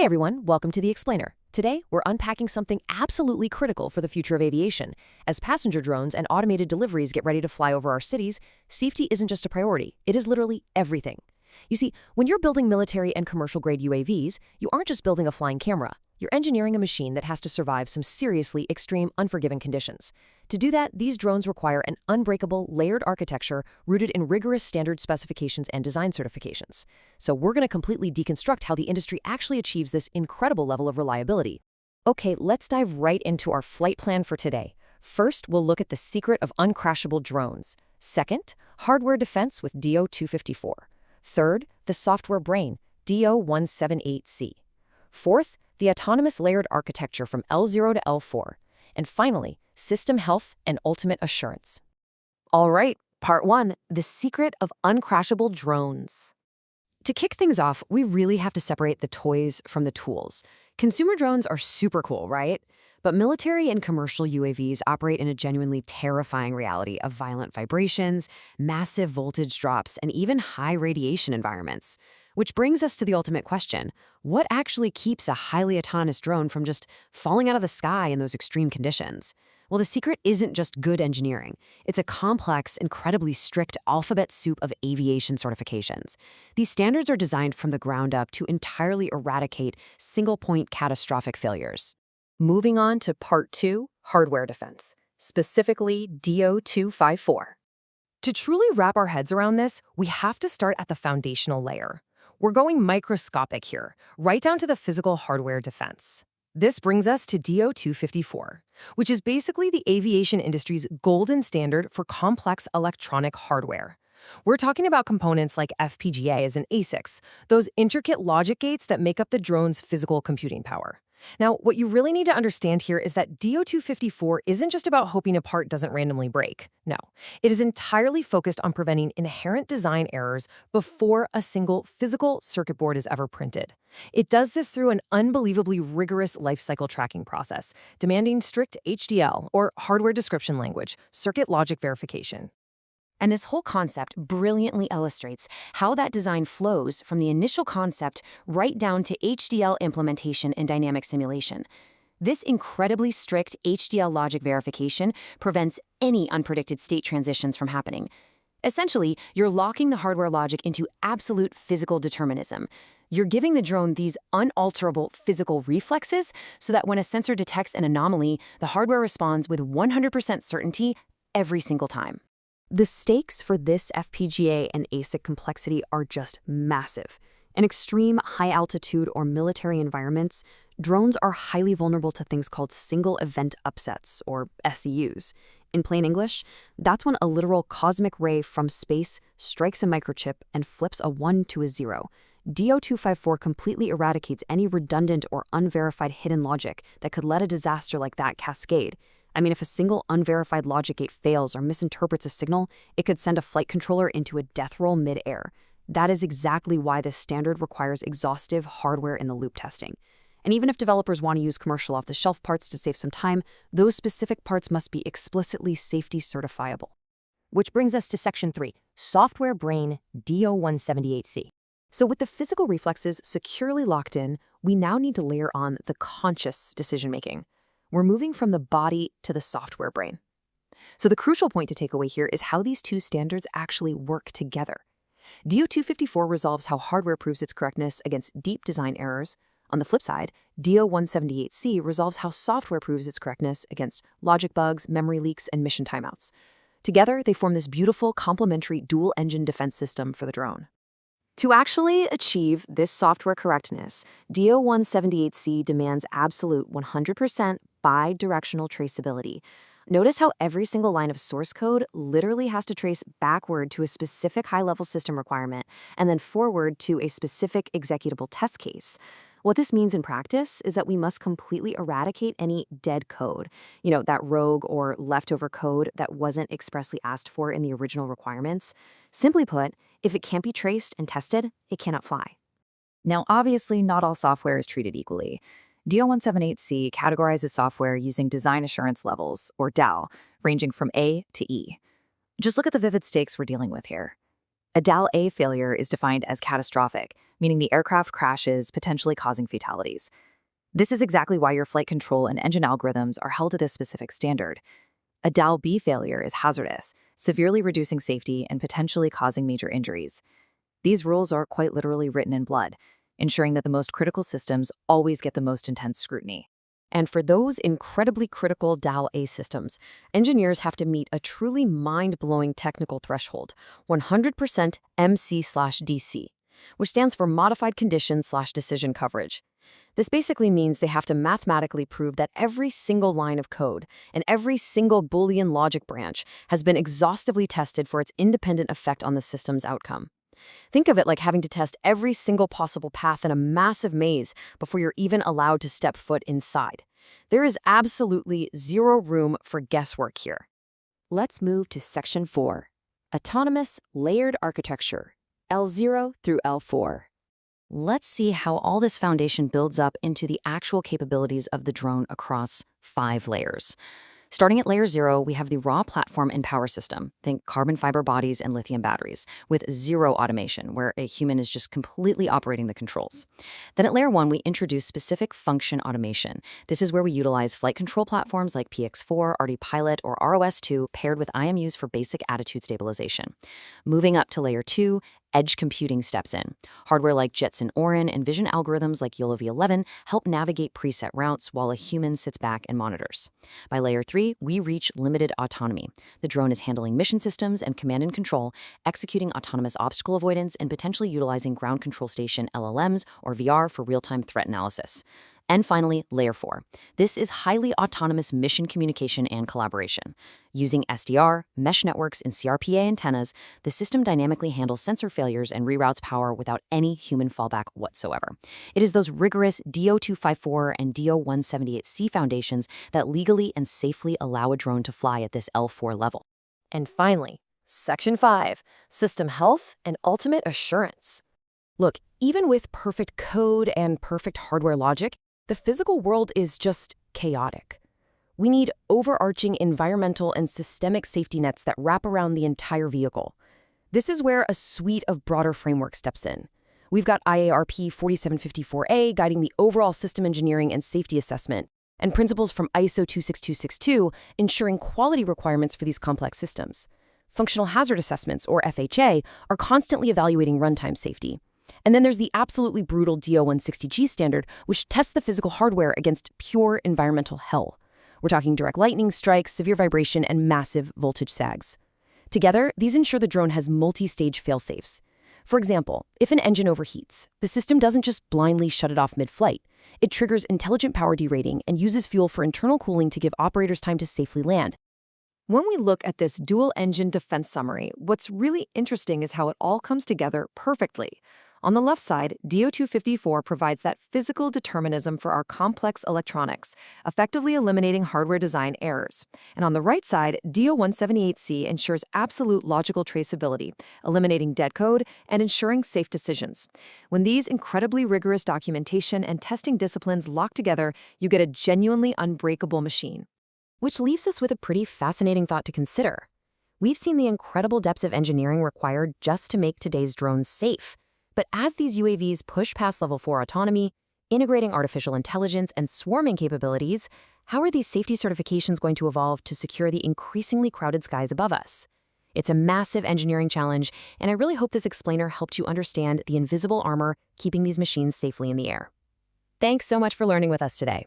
Hey everyone, welcome to The Explainer. Today, we're unpacking something absolutely critical for the future of aviation. As passenger drones and automated deliveries get ready to fly over our cities, safety isn't just a priority, it is literally everything. You see, when you're building military and commercial-grade UAVs, you aren't just building a flying camera. You're engineering a machine that has to survive some seriously extreme, unforgiving conditions. To do that, these drones require an unbreakable, layered architecture rooted in rigorous standard specifications and design certifications. So we're going to completely deconstruct how the industry actually achieves this incredible level of reliability. Okay, let's dive right into our flight plan for today. First, we'll look at the secret of uncrashable drones. Second, hardware defense with DO-254. Third, the software brain, DO-178C. Fourth, the autonomous layered architecture from L0 to L4. And finally, system health and ultimate assurance. All right, part one, the secret of uncrashable drones. To kick things off, we really have to separate the toys from the tools. Consumer drones are super cool, right? But military and commercial UAVs operate in a genuinely terrifying reality of violent vibrations, massive voltage drops, and even high radiation environments. Which brings us to the ultimate question. What actually keeps a highly autonomous drone from just falling out of the sky in those extreme conditions? Well, the secret isn't just good engineering. It's a complex, incredibly strict alphabet soup of aviation certifications. These standards are designed from the ground up to entirely eradicate single-point catastrophic failures. Moving on to part two, hardware defense, specifically DO-254. To truly wrap our heads around this, we have to start at the foundational layer. We're going microscopic here, right down to the physical hardware defense. This brings us to DO-254, which is basically the aviation industry's golden standard for complex electronic hardware. We're talking about components like FPGAs and ASICs, those intricate logic gates that make up the drone's physical computing power. Now, what you really need to understand here is that DO-254 isn't just about hoping a part doesn't randomly break. No, it is entirely focused on preventing inherent design errors before a single physical circuit board is ever printed. It does this through an unbelievably rigorous lifecycle tracking process, demanding strict HDL, or hardware description language, circuit logic verification. And this whole concept brilliantly illustrates how that design flows from the initial concept right down to HDL implementation and dynamic simulation. This incredibly strict HDL logic verification prevents any unpredicted state transitions from happening. Essentially, you're locking the hardware logic into absolute physical determinism. You're giving the drone these unalterable physical reflexes so that when a sensor detects an anomaly, the hardware responds with 100% certainty every single time. The stakes for this FPGA and ASIC complexity are just massive. In extreme high-altitude or military environments, drones are highly vulnerable to things called single-event upsets, or SEUs. In plain English, that's when a literal cosmic ray from space strikes a microchip and flips a 1 to a 0. DO-254 completely eradicates any redundant or unverified hidden logic that could let a disaster like that cascade. I mean, if a single unverified logic gate fails or misinterprets a signal, it could send a flight controller into a death roll mid-air. That is exactly why this standard requires exhaustive hardware-in-the-loop testing. And even if developers want to use commercial off-the-shelf parts to save some time, those specific parts must be explicitly safety certifiable. Which brings us to Section 3, Software Brain DO-178C. So with the physical reflexes securely locked in, we now need to layer on the conscious decision-making. We're moving from the body to the software brain. So the crucial point to take away here is how these two standards actually work together. DO-254 resolves how hardware proves its correctness against deep design errors. On the flip side, DO-178C resolves how software proves its correctness against logic bugs, memory leaks, and mission timeouts. Together, they form this beautiful, complementary dual-engine defense system for the drone. To actually achieve this software correctness, DO-178C demands absolute 100% bi-directional traceability. Notice how every single line of source code literally has to trace backward to a specific high-level system requirement and then forward to a specific executable test case. What this means in practice is that we must completely eradicate any dead code, that rogue or leftover code that wasn't expressly asked for in the original requirements. Simply put, if it can't be traced and tested, it cannot fly. Now, obviously, not all software is treated equally. DO-178C categorizes software using design assurance levels, or DAL, ranging from A to E. Just look at the vivid stakes we're dealing with here. A DAL-A failure is defined as catastrophic, meaning the aircraft crashes, potentially causing fatalities. This is exactly why your flight control and engine algorithms are held to this specific standard. A DAL-B failure is hazardous, severely reducing safety and potentially causing major injuries. These rules are quite literally written in blood, ensuring that the most critical systems always get the most intense scrutiny. And for those incredibly critical DAL-A systems, engineers have to meet a truly mind-blowing technical threshold, 100% MC/DC, which stands for Modified Condition/Decision Coverage. This basically means they have to mathematically prove that every single line of code and every single Boolean logic branch has been exhaustively tested for its independent effect on the system's outcome. Think of it like having to test every single possible path in a massive maze before you're even allowed to step foot inside. There is absolutely zero room for guesswork here. Let's move to Section 4, Autonomous Layered Architecture, L0 through L4. Let's see how all this foundation builds up into the actual capabilities of the drone across 5 layers. Starting at layer 0, we have the raw platform and power system. Think carbon fiber bodies and lithium batteries, with zero automation, where a human is just completely operating the controls. Then at layer 1, we introduce specific function automation. This is where we utilize flight control platforms like PX4, RD Pilot, or ROS2 paired with IMUs for basic attitude stabilization. Moving up to layer 2, edge computing steps in. Hardware like Jetson Orin and vision algorithms like YOLO V11 help navigate preset routes while a human sits back and monitors. By layer 3, we reach limited autonomy. The drone is handling mission systems and command and control, executing autonomous obstacle avoidance, and potentially utilizing ground control station LLMs or VR for real-time threat analysis. And finally, layer 4. This is highly autonomous mission communication and collaboration. Using SDR, mesh networks, and CRPA antennas, the system dynamically handles sensor failures and reroutes power without any human fallback whatsoever. It is those rigorous DO-254 and DO-178C foundations that legally and safely allow a drone to fly at this L4 level. And finally, Section 5, System Health and Ultimate Assurance. Look, even with perfect code and perfect hardware logic, the physical world is just chaotic. We need overarching environmental and systemic safety nets that wrap around the entire vehicle. This is where a suite of broader frameworks steps in. We've got IARP 4754A guiding the overall system engineering and safety assessment, and principles from ISO 26262 ensuring quality requirements for these complex systems. Functional hazard assessments, or FHA, are constantly evaluating runtime safety. And then there's the absolutely brutal DO-160G standard, which tests the physical hardware against pure environmental hell. We're talking direct lightning strikes, severe vibration, and massive voltage sags. Together, these ensure the drone has multi-stage fail-safes. For example, if an engine overheats, the system doesn't just blindly shut it off mid-flight. It triggers intelligent power derating and uses fuel for internal cooling to give operators time to safely land. When we look at this dual-engine defense summary, what's really interesting is how it all comes together perfectly. On the left side, DO-254 provides that physical determinism for our complex electronics, effectively eliminating hardware design errors. And on the right side, DO-178C ensures absolute logical traceability, eliminating dead code and ensuring safe decisions. When these incredibly rigorous documentation and testing disciplines lock together, you get a genuinely unbreakable machine. Which leaves us with a pretty fascinating thought to consider. We've seen the incredible depths of engineering required just to make today's drones safe. But as these UAVs push past level 4 autonomy, integrating artificial intelligence and swarming capabilities, how are these safety certifications going to evolve to secure the increasingly crowded skies above us? It's a massive engineering challenge, and I really hope this explainer helped you understand the invisible armor keeping these machines safely in the air. Thanks so much for learning with us today.